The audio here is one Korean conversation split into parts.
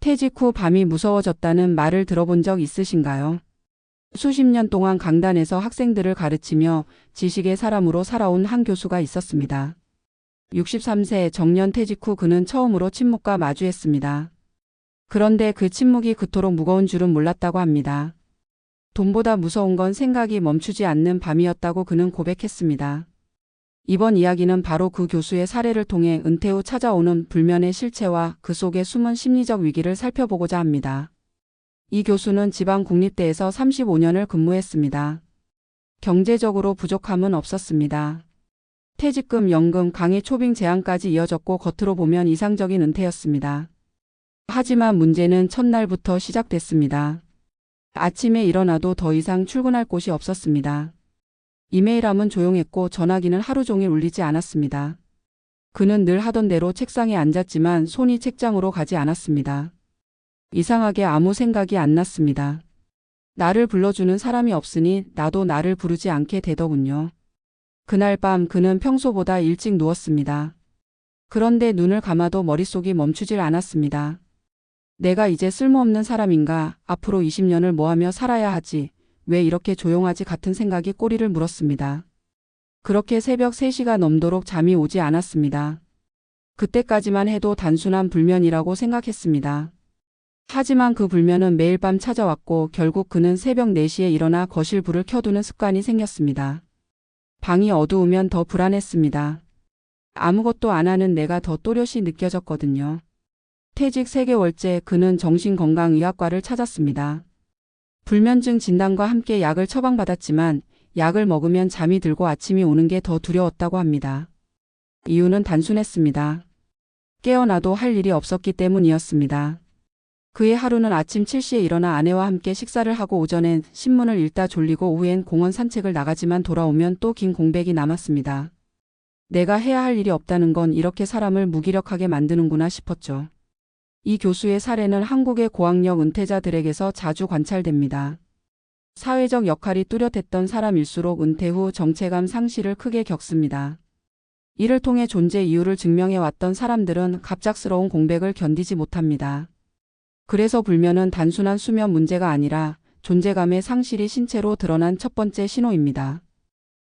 퇴직 후 밤이 무서워졌다는 말을 들어본 적 있으신가요? 수십 년 동안 강단에서 학생들을 가르치며 지식의 사람으로 살아온 한 교수가 있었습니다. 63세 정년 퇴직 후 그는 처음으로 침묵과 마주했습니다. 그런데 그 침묵이 그토록 무거운 줄은 몰랐다고 합니다. 돈보다 무서운 건 생각이 멈추지 않는 밤이었다고 그는 고백했습니다. 이번 이야기는 바로 그 교수의 사례를 통해 은퇴 후 찾아오는 불면의 실체와 그 속의 숨은 심리적 위기를 살펴보고자 합니다. 이 교수는 지방국립대에서 35년을 근무했습니다. 경제적으로 부족함은 없었습니다. 퇴직금, 연금, 강의 초빙 제한까지 이어졌고 겉으로 보면 이상적인 은퇴였습니다. 하지만 문제는 첫날부터 시작됐습니다. 아침에 일어나도 더 이상 출근할 곳이 없었습니다. 이메일함은 조용했고 전화기는 하루 종일 울리지 않았습니다. 그는 늘 하던 대로 책상에 앉았지만 손이 책장으로 가지 않았습니다. 이상하게 아무 생각이 안 났습니다. 나를 불러주는 사람이 없으니 나도 나를 부르지 않게 되더군요. 그날 밤 그는 평소보다 일찍 누웠습니다. 그런데 눈을 감아도 머릿속이 멈추질 않았습니다. 내가 이제 쓸모없는 사람인가? 앞으로 20년을 뭐하며 살아야 하지? 왜 이렇게 조용하지? 같은 생각이 꼬리를 물었습니다. 그렇게 새벽 3시가 넘도록 잠이 오지 않았습니다. 그때까지만 해도 단순한 불면이라고 생각했습니다. 하지만 그 불면은 매일 밤 찾아왔고 결국 그는 새벽 4시에 일어나 거실 불을 켜두는 습관이 생겼습니다. 방이 어두우면 더 불안했습니다. 아무것도 안 하는 내가 더 또렷이 느껴졌거든요. 퇴직 3개월째 그는 정신건강의학과를 찾았습니다. 불면증 진단과 함께 약을 처방받았지만 약을 먹으면 잠이 들고 아침이 오는 게 더 두려웠다고 합니다. 이유는 단순했습니다. 깨어나도 할 일이 없었기 때문이었습니다. 그의 하루는 아침 7시에 일어나 아내와 함께 식사를 하고 오전엔 신문을 읽다 졸리고 오후엔 공원 산책을 나가지만 돌아오면 또 긴 공백이 남았습니다. 내가 해야 할 일이 없다는 건 이렇게 사람을 무기력하게 만드는구나 싶었죠. 이 교수의 사례는 한국의 고학력 은퇴자들에게서 자주 관찰됩니다. 사회적 역할이 뚜렷했던 사람일수록 은퇴 후 정체감 상실을 크게 겪습니다. 이를 통해 존재 이유를 증명해왔던 사람들은 갑작스러운 공백을 견디지 못합니다. 그래서 불면은 단순한 수면 문제가 아니라 존재감의 상실이 신체로 드러난 첫 번째 신호입니다.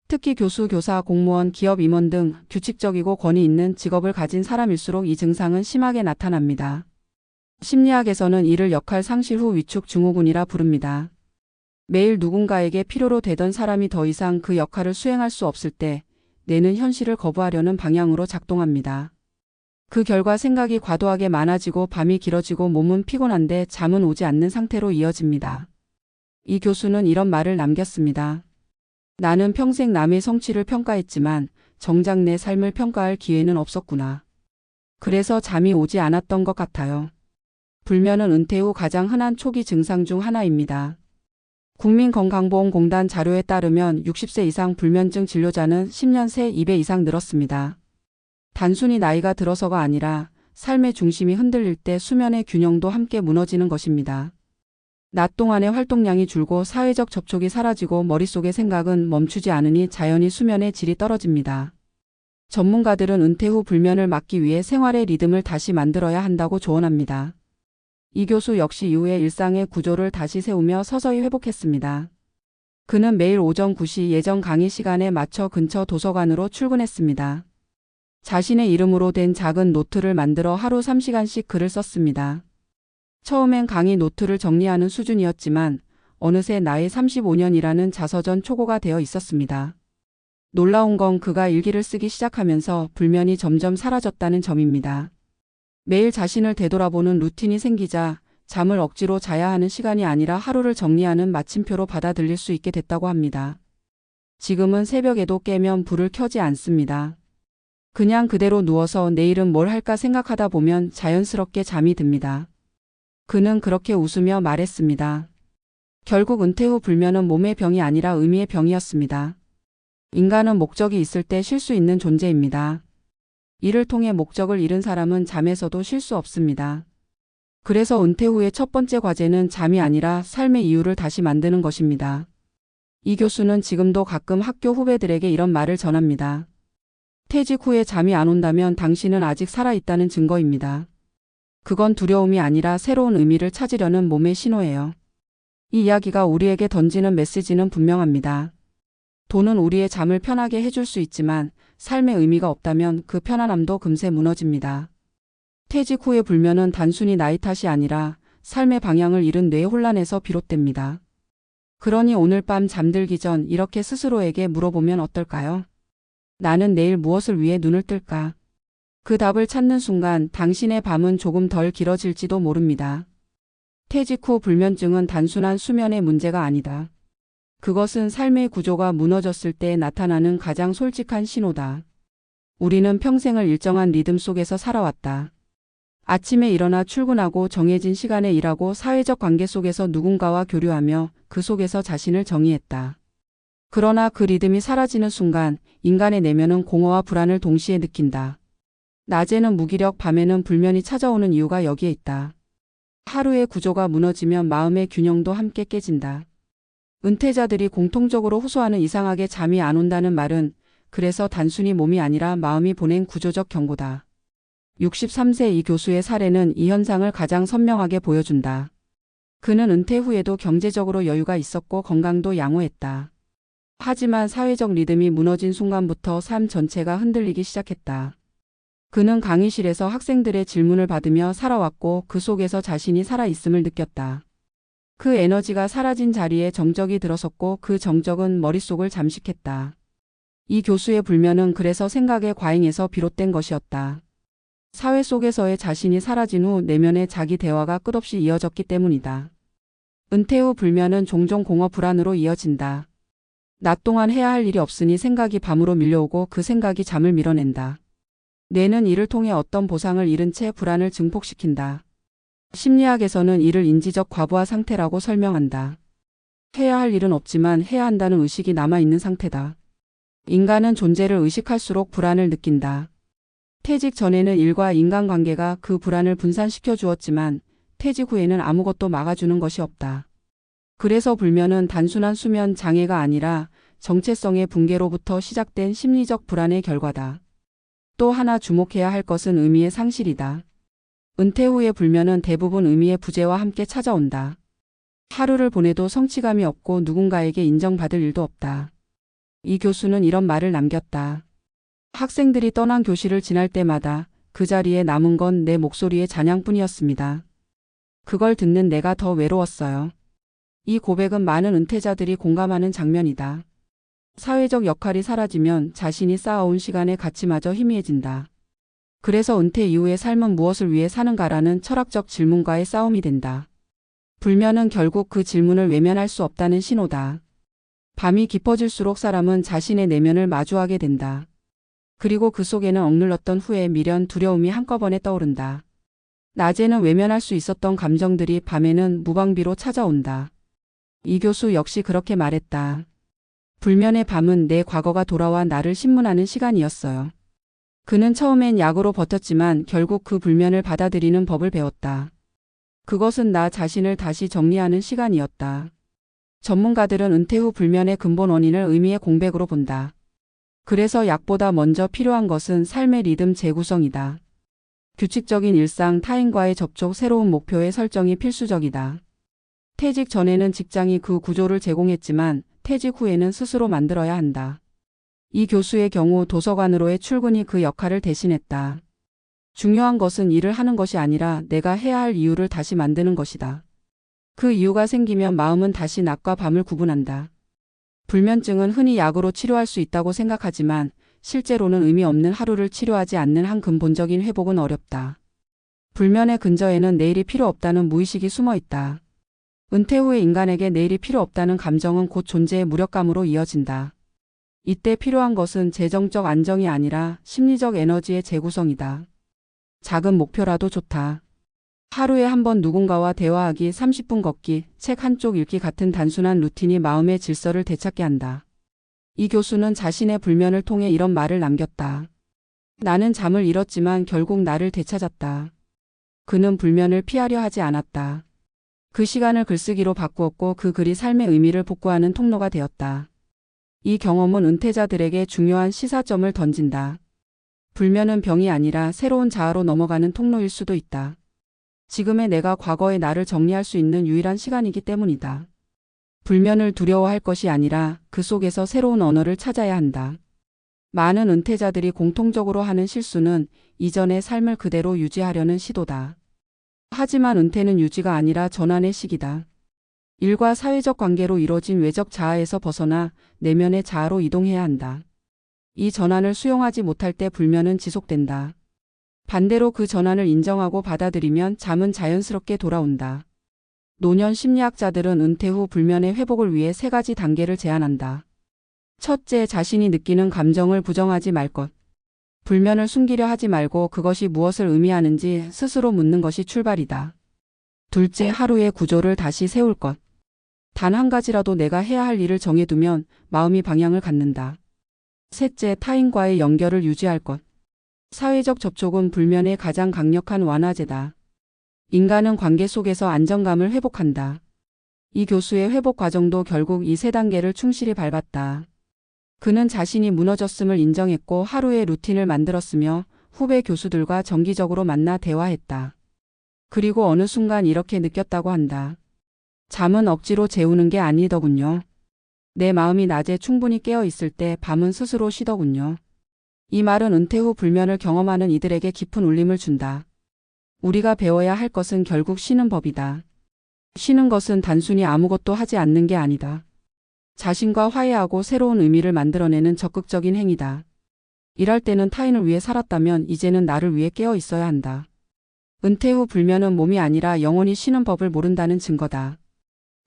특히 교수, 교사, 공무원, 기업 임원 등 규칙적이고 권위 있는 직업을 가진 사람일수록 이 증상은 심하게 나타납니다. 심리학에서는 이를 역할 상실 후 위축 증후군이라 부릅니다. 매일 누군가에게 필요로 되던 사람이 더 이상 그 역할을 수행할 수 없을 때 뇌는 현실을 거부하려는 방향으로 작동합니다. 그 결과 생각이 과도하게 많아지고 밤이 길어지고 몸은 피곤한데 잠은 오지 않는 상태로 이어집니다. 이 교수는 이런 말을 남겼습니다. 나는 평생 남의 성취를 평가했지만 정작 내 삶을 평가할 기회는 없었구나. 그래서 잠이 오지 않았던 것 같아요. 불면은 은퇴 후 가장 흔한 초기 증상 중 하나입니다. 국민건강보험공단 자료에 따르면 60세 이상 불면증 진료자는 10년 새 2배 이상 늘었습니다. 단순히 나이가 들어서가 아니라 삶의 중심이 흔들릴 때 수면의 균형도 함께 무너지는 것입니다. 낮 동안의 활동량이 줄고 사회적 접촉이 사라지고 머릿속의 생각은 멈추지 않으니 자연히 수면의 질이 떨어집니다. 전문가들은 은퇴 후 불면을 막기 위해 생활의 리듬을 다시 만들어야 한다고 조언합니다. 이 교수 역시 이후에 일상의 구조를 다시 세우며 서서히 회복했습니다. 그는 매일 오전 9시 예정 강의 시간에 맞춰 근처 도서관으로 출근했습니다. 자신의 이름으로 된 작은 노트를 만들어 하루 3시간씩 글을 썼습니다. 처음엔 강의 노트를 정리하는 수준이었지만 어느새 나이 35년이라는 자서전 초고가 되어 있었습니다. 놀라운 건 그가 일기를 쓰기 시작하면서 불면이 점점 사라졌다는 점입니다. 매일 자신을 되돌아보는 루틴이 생기자 잠을 억지로 자야 하는 시간이 아니라 하루를 정리하는 마침표로 받아들일 수 있게 됐다고 합니다. 지금은 새벽에도 깨면 불을 켜지 않습니다. 그냥 그대로 누워서 내일은 뭘 할까 생각하다 보면 자연스럽게 잠이 듭니다. 그는 그렇게 웃으며 말했습니다. 결국 은퇴 후 불면은 몸의 병이 아니라 의미의 병이었습니다. 인간은 목적이 있을 때 쉴 수 있는 존재입니다. 이를 통해 목적을 잃은 사람은 잠에서도 쉴 수 없습니다. 그래서 은퇴 후의 첫 번째 과제는 잠이 아니라 삶의 이유를 다시 만드는 것입니다. 이 교수는 지금도 가끔 학교 후배들에게 이런 말을 전합니다. 퇴직 후에 잠이 안 온다면 당신은 아직 살아있다는 증거입니다. 그건 두려움이 아니라 새로운 의미를 찾으려는 몸의 신호예요. 이 이야기가 우리에게 던지는 메시지는 분명합니다. 돈은 우리의 잠을 편하게 해줄 수 있지만 삶의 의미가 없다면 그 편안함도 금세 무너집니다. 퇴직 후의 불면은 단순히 나이 탓이 아니라 삶의 방향을 잃은 뇌의 혼란에서 비롯됩니다. 그러니 오늘 밤 잠들기 전 이렇게 스스로에게 물어보면 어떨까요? 나는 내일 무엇을 위해 눈을 뜰까? 그 답을 찾는 순간 당신의 밤은 조금 덜 길어질지도 모릅니다. 퇴직 후 불면증은 단순한 수면의 문제가 아니다. 그것은 삶의 구조가 무너졌을 때 나타나는 가장 솔직한 신호다. 우리는 평생을 일정한 리듬 속에서 살아왔다. 아침에 일어나 출근하고 정해진 시간에 일하고 사회적 관계 속에서 누군가와 교류하며 그 속에서 자신을 정의했다. 그러나 그 리듬이 사라지는 순간 인간의 내면은 공허와 불안을 동시에 느낀다. 낮에는 무기력, 밤에는 불면이 찾아오는 이유가 여기에 있다. 하루의 구조가 무너지면 마음의 균형도 함께 깨진다. 은퇴자들이 공통적으로 호소하는 이상하게 잠이 안 온다는 말은 그래서 단순히 몸이 아니라 마음이 보낸 구조적 경고다. 63세 이 교수의 사례는 이 현상을 가장 선명하게 보여준다. 그는 은퇴 후에도 경제적으로 여유가 있었고 건강도 양호했다. 하지만 사회적 리듬이 무너진 순간부터 삶 전체가 흔들리기 시작했다. 그는 강의실에서 학생들의 질문을 받으며 살아왔고 그 속에서 자신이 살아있음을 느꼈다. 그 에너지가 사라진 자리에 정적이 들어섰고 그 정적은 머릿속을 잠식했다. 이 교수의 불면은 그래서 생각의 과잉에서 비롯된 것이었다. 사회 속에서의 자신이 사라진 후 내면의 자기 대화가 끝없이 이어졌기 때문이다. 은퇴 후 불면은 종종 공허 불안으로 이어진다. 낮 동안 해야 할 일이 없으니 생각이 밤으로 밀려오고 그 생각이 잠을 밀어낸다. 뇌는 이를 통해 어떤 보상을 잃은 채 불안을 증폭시킨다. 심리학에서는 이를 인지적 과부하 상태라고 설명한다. 해야 할 일은 없지만 해야 한다는 의식이 남아있는 상태다. 인간은 존재를 의식할수록 불안을 느낀다. 퇴직 전에는 일과 인간관계가 그 불안을 분산시켜 주었지만 퇴직 후에는 아무것도 막아주는 것이 없다. 그래서 불면은 단순한 수면 장애가 아니라 정체성의 붕괴로부터 시작된 심리적 불안의 결과다. 또 하나 주목해야 할 것은 의미의 상실이다. 은퇴 후의 불면은 대부분 의미의 부재와 함께 찾아온다. 하루를 보내도 성취감이 없고 누군가에게 인정받을 일도 없다. 이 교수는 이런 말을 남겼다. 학생들이 떠난 교실을 지날 때마다 그 자리에 남은 건 내 목소리의 잔향뿐이었습니다. 그걸 듣는 내가 더 외로웠어요. 이 고백은 많은 은퇴자들이 공감하는 장면이다. 사회적 역할이 사라지면 자신이 쌓아온 시간의 가치마저 희미해진다. 그래서 은퇴 이후의 삶은 무엇을 위해 사는가라는 철학적 질문과의 싸움이 된다. 불면은 결국 그 질문을 외면할 수 없다는 신호다. 밤이 깊어질수록 사람은 자신의 내면을 마주하게 된다. 그리고 그 속에는 억눌렀던 후회, 미련, 두려움이 한꺼번에 떠오른다. 낮에는 외면할 수 있었던 감정들이 밤에는 무방비로 찾아온다. 이 교수 역시 그렇게 말했다. 불면의 밤은 내 과거가 돌아와 나를 신문하는 시간이었어요. 그는 처음엔 약으로 버텼지만 결국 그 불면을 받아들이는 법을 배웠다. 그것은 나 자신을 다시 정리하는 시간이었다. 전문가들은 은퇴 후 불면의 근본 원인을 의미의 공백으로 본다. 그래서 약보다 먼저 필요한 것은 삶의 리듬 재구성이다. 규칙적인 일상, 타인과의 접촉, 새로운 목표의 설정이 필수적이다. 퇴직 전에는 직장이 그 구조를 제공했지만 퇴직 후에는 스스로 만들어야 한다. 이 교수의 경우 도서관으로의 출근이 그 역할을 대신했다. 중요한 것은 일을 하는 것이 아니라 내가 해야 할 이유를 다시 만드는 것이다. 그 이유가 생기면 마음은 다시 낮과 밤을 구분한다. 불면증은 흔히 약으로 치료할 수 있다고 생각하지만 실제로는 의미 없는 하루를 치료하지 않는 한 근본적인 회복은 어렵다. 불면의 근저에는 내일이 필요 없다는 무의식이 숨어 있다. 은퇴 후에 인간에게 내일이 필요 없다는 감정은 곧 존재의 무력감으로 이어진다. 이때 필요한 것은 재정적 안정이 아니라 심리적 에너지의 재구성이다. 작은 목표라도 좋다. 하루에 한 번 누군가와 대화하기, 30분 걷기, 책 한 쪽 읽기 같은 단순한 루틴이 마음의 질서를 되찾게 한다. 이 교수는 자신의 불면을 통해 이런 말을 남겼다. 나는 잠을 잃었지만 결국 나를 되찾았다. 그는 불면을 피하려 하지 않았다. 그 시간을 글쓰기로 바꾸었고 그 글이 삶의 의미를 복구하는 통로가 되었다. 이 경험은 은퇴자들에게 중요한 시사점을 던진다. 불면은 병이 아니라 새로운 자아로 넘어가는 통로일 수도 있다. 지금의 내가 과거의 나를 정리할 수 있는 유일한 시간이기 때문이다. 불면을 두려워할 것이 아니라 그 속에서 새로운 언어를 찾아야 한다. 많은 은퇴자들이 공통적으로 하는 실수는 이전의 삶을 그대로 유지하려는 시도다. 하지만 은퇴는 유지가 아니라 전환의 시기다. 일과 사회적 관계로 이뤄진 외적 자아에서 벗어나 내면의 자아로 이동해야 한다. 이 전환을 수용하지 못할 때 불면은 지속된다. 반대로 그 전환을 인정하고 받아들이면 잠은 자연스럽게 돌아온다. 노년 심리학자들은 은퇴 후 불면의 회복을 위해 3가지 단계를 제안한다. 첫째, 자신이 느끼는 감정을 부정하지 말 것. 불면을 숨기려 하지 말고 그것이 무엇을 의미하는지 스스로 묻는 것이 출발이다. 둘째, 하루의 구조를 다시 세울 것. 단 한 가지라도 내가 해야 할 일을 정해두면 마음이 방향을 갖는다. 셋째, 타인과의 연결을 유지할 것. 사회적 접촉은 불면의 가장 강력한 완화제다. 인간은 관계 속에서 안정감을 회복한다. 이 교수의 회복 과정도 결국 이 3단계를 충실히 밟았다. 그는 자신이 무너졌음을 인정했고 하루의 루틴을 만들었으며 후배 교수들과 정기적으로 만나 대화했다. 그리고 어느 순간 이렇게 느꼈다고 한다. 잠은 억지로 재우는 게 아니더군요. 내 마음이 낮에 충분히 깨어 있을 때 밤은 스스로 쉬더군요. 이 말은 은퇴 후 불면을 경험하는 이들에게 깊은 울림을 준다. 우리가 배워야 할 것은 결국 쉬는 법이다. 쉬는 것은 단순히 아무것도 하지 않는 게 아니다. 자신과 화해하고 새로운 의미를 만들어내는 적극적인 행위다. 일할 때는 타인을 위해 살았다면 이제는 나를 위해 깨어 있어야 한다. 은퇴 후 불면은 몸이 아니라 영원히 쉬는 법을 모른다는 증거다.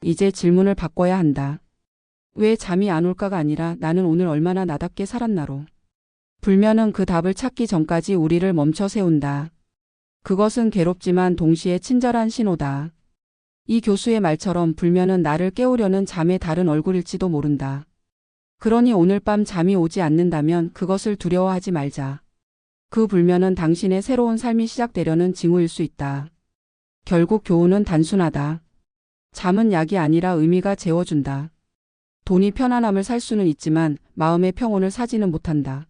이제 질문을 바꿔야 한다. 왜 잠이 안 올까가 아니라 나는 오늘 얼마나 나답게 살았나로. 불면은 그 답을 찾기 전까지 우리를 멈춰 세운다. 그것은 괴롭지만 동시에 친절한 신호다. 이 교수의 말처럼 불면은 나를 깨우려는 잠의 다른 얼굴일지도 모른다. 그러니 오늘 밤 잠이 오지 않는다면 그것을 두려워하지 말자. 그 불면은 당신의 새로운 삶이 시작되려는 징후일 수 있다. 결국 교훈은 단순하다. 잠은 약이 아니라 의미가 재워준다. 돈이 편안함을 살 수는 있지만 마음의 평온을 사지는 못한다.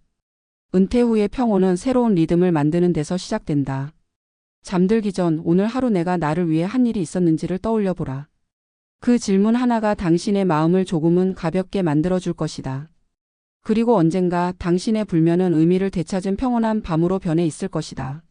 은퇴 후의 평온은 새로운 리듬을 만드는 데서 시작된다. 잠들기 전 오늘 하루 내가 나를 위해 한 일이 있었는지를 떠올려 보라. 그 질문 하나가 당신의 마음을 조금은 가볍게 만들어줄 것이다. 그리고 언젠가 당신의 불면은 의미를 되찾은 평온한 밤으로 변해 있을 것이다.